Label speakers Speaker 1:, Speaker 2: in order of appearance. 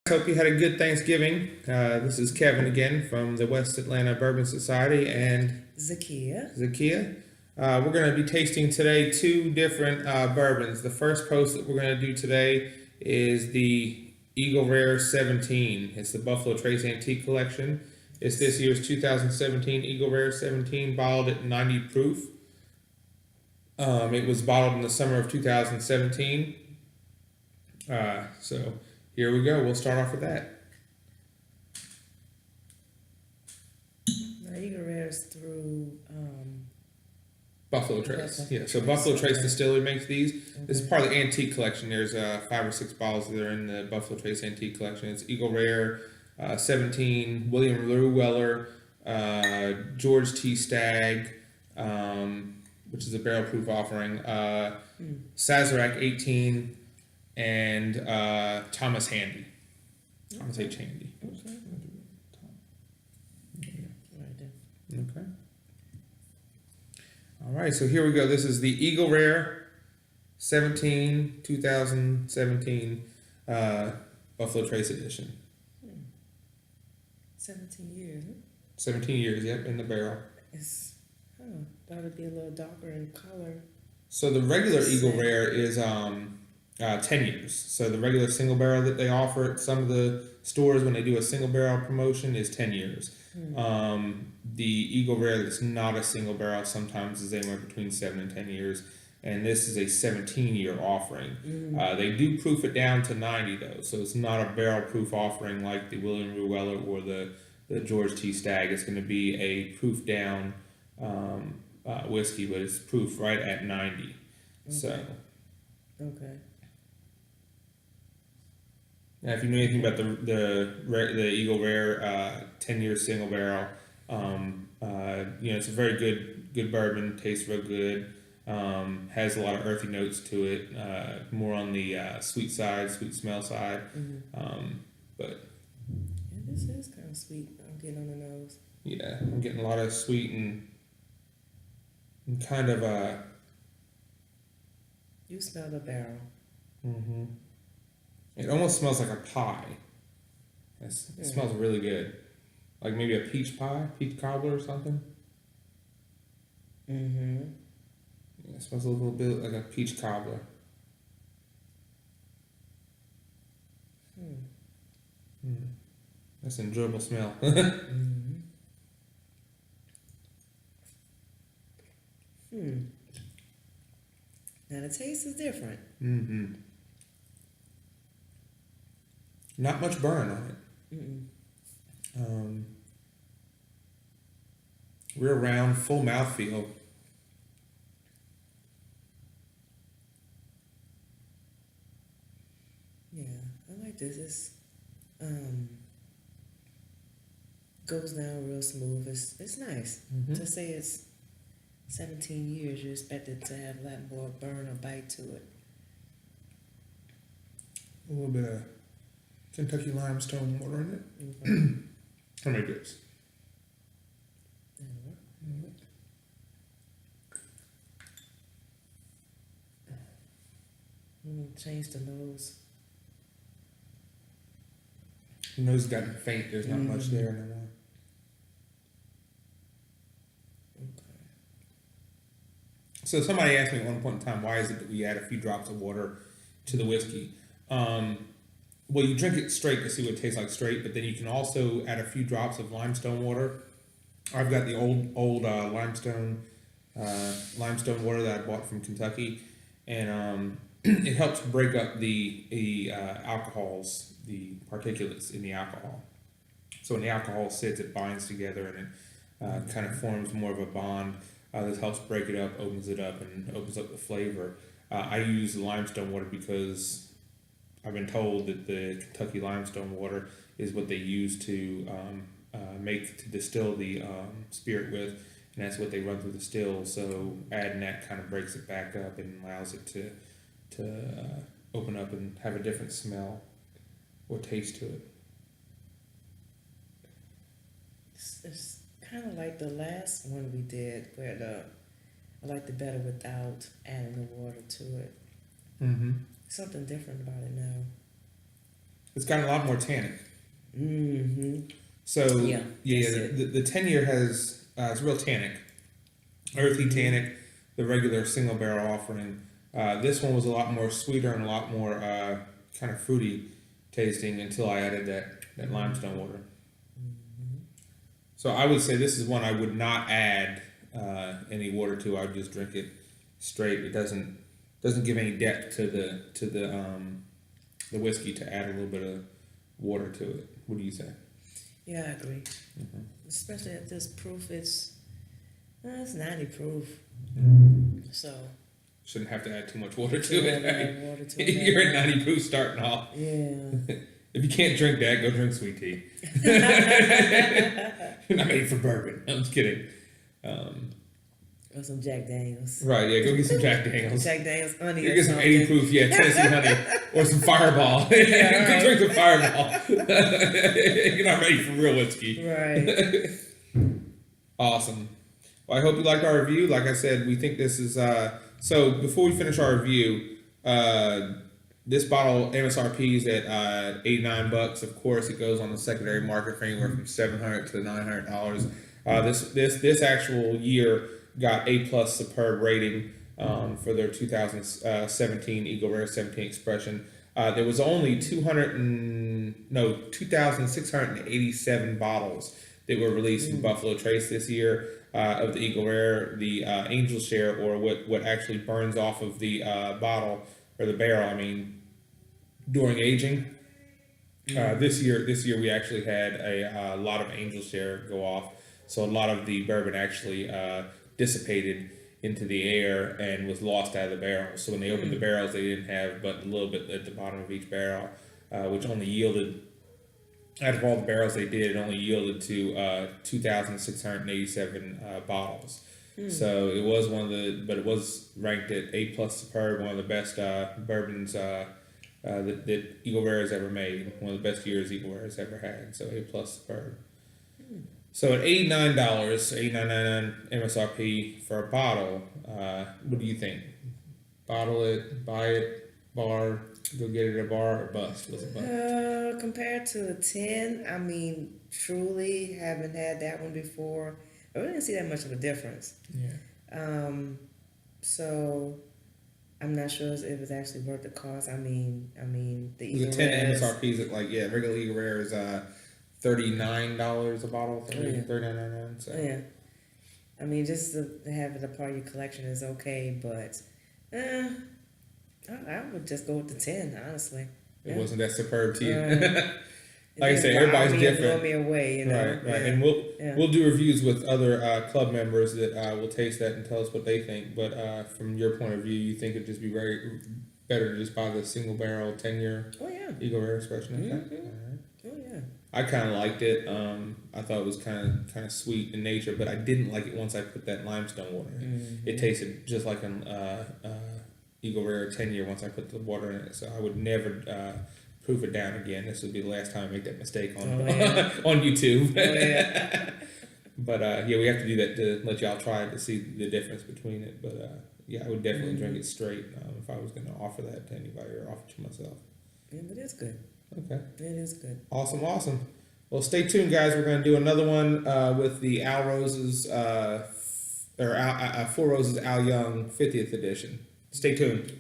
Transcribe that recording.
Speaker 1: Hope you had a good Thanksgiving. This is Kevin again from the West Atlanta Bourbon Society and Zakia. We're going to be tasting today two different bourbons. The first post that we're going to do today is the Eagle Rare 17. It's the Buffalo Trace Antique Collection. It's this year's 2017 Eagle Rare 17, bottled at 90 proof. It was bottled in the summer of 2017. So here we go. We'll start off with that.
Speaker 2: Now Eagle Rare's through
Speaker 1: Buffalo Trace. Yeah, so Buffalo Trace Distillery makes these.
Speaker 2: Okay.
Speaker 1: This is part of the antique collection. There's 5 or 6 bottles that are in the Buffalo Trace Antique Collection. It's Eagle Rare 17, William Rue Weller, George T. Stagg, which is a barrel proof offering, Sazerac 18, and Thomas Handy. Thomas H. Handy.
Speaker 2: Okay. Right there.
Speaker 1: Okay. All right, so here we go. This is the Eagle Rare 17, 2017 Buffalo Trace Edition.
Speaker 2: 17 years. Huh?
Speaker 1: 17 years, yep, in the barrel.
Speaker 2: Thought it'd be a little darker in color.
Speaker 1: So the regular Eagle Rare is 10 years. So the regular single barrel that they offer at some of the stores when they do a single barrel promotion is 10 years. The Eagle Rare that's not a single barrel sometimes is anywhere between 7 and 10 years. And this is a 17-year offering. They do proof it down to 90 though. So it's not a barrel proof offering like the William Rue Weller or the George T. Stagg. It's going to be a proof down whiskey, but it's proof right at 90.
Speaker 2: Okay.
Speaker 1: So.
Speaker 2: Okay.
Speaker 1: Now, if you know anything about the Eagle Rare 10-year single barrel, it's a very good bourbon. Tastes real good. Has a lot of earthy notes to it. More on the sweet side, sweet smell side. But
Speaker 2: yeah, this is kind of sweet. I'm getting on the nose.
Speaker 1: Yeah, I'm getting a lot of sweet and kind of
Speaker 2: You smell the barrel.
Speaker 1: It almost smells like a pie. It smells really good. Like maybe a peach pie, peach cobbler or something. Yeah, it smells a little bit like a peach cobbler. That's an enjoyable smell.
Speaker 2: Now the taste is different.
Speaker 1: Not much burn on it. Real round, full mouthfeel.
Speaker 2: Yeah, I like this. It's goes down real smooth. It's nice. To say it's 17 years, you expect it to have a lot more burn or bite to it.
Speaker 1: A little bit of Kentucky limestone water in it. How many grapes?
Speaker 2: Change the nose.
Speaker 1: The nose has gotten faint. There's not much there anymore. So somebody asked me at one point in time, why is it that we add a few drops of water to the whiskey? Well, you drink it straight to see what it tastes like straight, but then you can also add a few drops of limestone water. I've got the old limestone water that I bought from Kentucky, and it helps break up the alcohols, the particulates in the alcohol. So when the alcohol sits, it binds together and it kind of forms more of a bond. This helps break it up, opens it up, and opens up the flavor. I use the limestone water because I've been told that the Kentucky limestone water is what they use to distill the spirit with, and that's what they run through the still. So adding that kind of breaks it back up and allows it to open up and have a different smell or taste to it.
Speaker 2: It's kind of like the last one we did, where I liked it better without adding the water to it. Something different about it now.
Speaker 1: it's gotten a lot more tannic.
Speaker 2: Mm-hmm.
Speaker 1: So
Speaker 2: Yeah,
Speaker 1: yeah,
Speaker 2: that's it.
Speaker 1: the 10-year has it's real tannic, earthy tannic. The regular single barrel offering. This one was a lot more sweeter and a lot more kind of fruity tasting until I added that limestone water. So I would say this is one I would not add any water to. I would just drink it straight. It doesn't give any depth to the whiskey to add a little bit of water to it. What do you say?
Speaker 2: Yeah, I agree. Especially at this proof, it's 90 proof. So
Speaker 1: Shouldn't have to add too much water to
Speaker 2: yeah,
Speaker 1: it.
Speaker 2: add water to it.
Speaker 1: You're at 90 proof starting off.
Speaker 2: Yeah.
Speaker 1: If you can't drink that, go drink sweet tea. You're not made for bourbon. I'm just kidding.
Speaker 2: Or some Jack Daniels.
Speaker 1: Right, yeah, go get some Jack Daniels.
Speaker 2: Jack Daniels honey
Speaker 1: You
Speaker 2: or
Speaker 1: get some
Speaker 2: something.
Speaker 1: 80 proof, yeah, Tennessee honey, or some Fireball.
Speaker 2: Yeah,
Speaker 1: Go
Speaker 2: right.
Speaker 1: drink some Fireball. You're not ready for real whiskey.
Speaker 2: Right.
Speaker 1: Awesome. Well, I hope you liked our review. Like I said, we think this is so. Before we finish our review, this bottle MSRP is at $89. Of course, it goes on the secondary market for anywhere from $700 to $900. This actual year got A+ superb rating for their 2017 Eagle Rare 17 Expression. There was only 2,687 bottles that were released from Buffalo Trace this year of the Eagle Rare. The Angel Share, or what actually burns off of the bottle or the barrel, I mean, during aging. This year we actually had a lot of Angel Share go off, so a lot of the bourbon actually dissipated into the air and was lost out of the barrel. So when they opened the barrels, they didn't have but a little bit at the bottom of each barrel, which only yielded, out of all the barrels they did, it only yielded to 2,687 bottles. So it was but it was ranked at A+ superb, one of the best bourbons that Eagle Rare has ever made, one of the best years Eagle Rare has ever had. So A+ superb. So at $89.99 MSRP for a bottle, what do you think? Bottle it, buy it, bar, go get it at a bar, or bust? What's a bust?
Speaker 2: Compared to the 10, I mean, truly haven't had that one before. I really didn't see that much of a difference.
Speaker 1: Yeah.
Speaker 2: So I'm not sure if it's actually worth the cost. I mean, the
Speaker 1: The
Speaker 2: Eagle
Speaker 1: 10
Speaker 2: Rares-
Speaker 1: MSRPs at regular Eagle Rare is $39 a bottle,
Speaker 2: Yeah.
Speaker 1: $39.99. So.
Speaker 2: Yeah. I mean, just to have it a part of your collection is okay, but I would just go with the 10, honestly.
Speaker 1: It wasn't that superb to you.
Speaker 2: It
Speaker 1: Like I
Speaker 2: didn't
Speaker 1: say,
Speaker 2: wow
Speaker 1: everybody's
Speaker 2: me or
Speaker 1: different.
Speaker 2: blow me away, you know.
Speaker 1: Right.
Speaker 2: Yeah.
Speaker 1: And
Speaker 2: Yeah.
Speaker 1: we'll do reviews with other club members that will taste that and tell us what they think. But from your point of view, you think it'd just be better to just buy the single barrel 10-year
Speaker 2: Oh yeah.
Speaker 1: Eagle Rare Expression. Okay.
Speaker 2: Mhm.
Speaker 1: All right.
Speaker 2: Oh yeah.
Speaker 1: I kind of liked it. I thought it was kind of sweet in nature, but I didn't like it once I put that limestone water in. It tasted just like an Eagle Rare 10-year once I put the water in it. So I would never proof it down again. This would be the last time I make that mistake on
Speaker 2: Oh, yeah.
Speaker 1: on YouTube.
Speaker 2: Oh yeah.
Speaker 1: But yeah, we have to do that to let y'all try it to see the difference between it. But yeah, I would definitely drink it straight if I was going to offer that to anybody or offer it to myself.
Speaker 2: Yeah, but it's good.
Speaker 1: Okay.
Speaker 2: It is good.
Speaker 1: Awesome. Well, stay tuned, guys. We're going to do another one with the Al Rose's, Four Roses Al Young 50th edition. Stay tuned.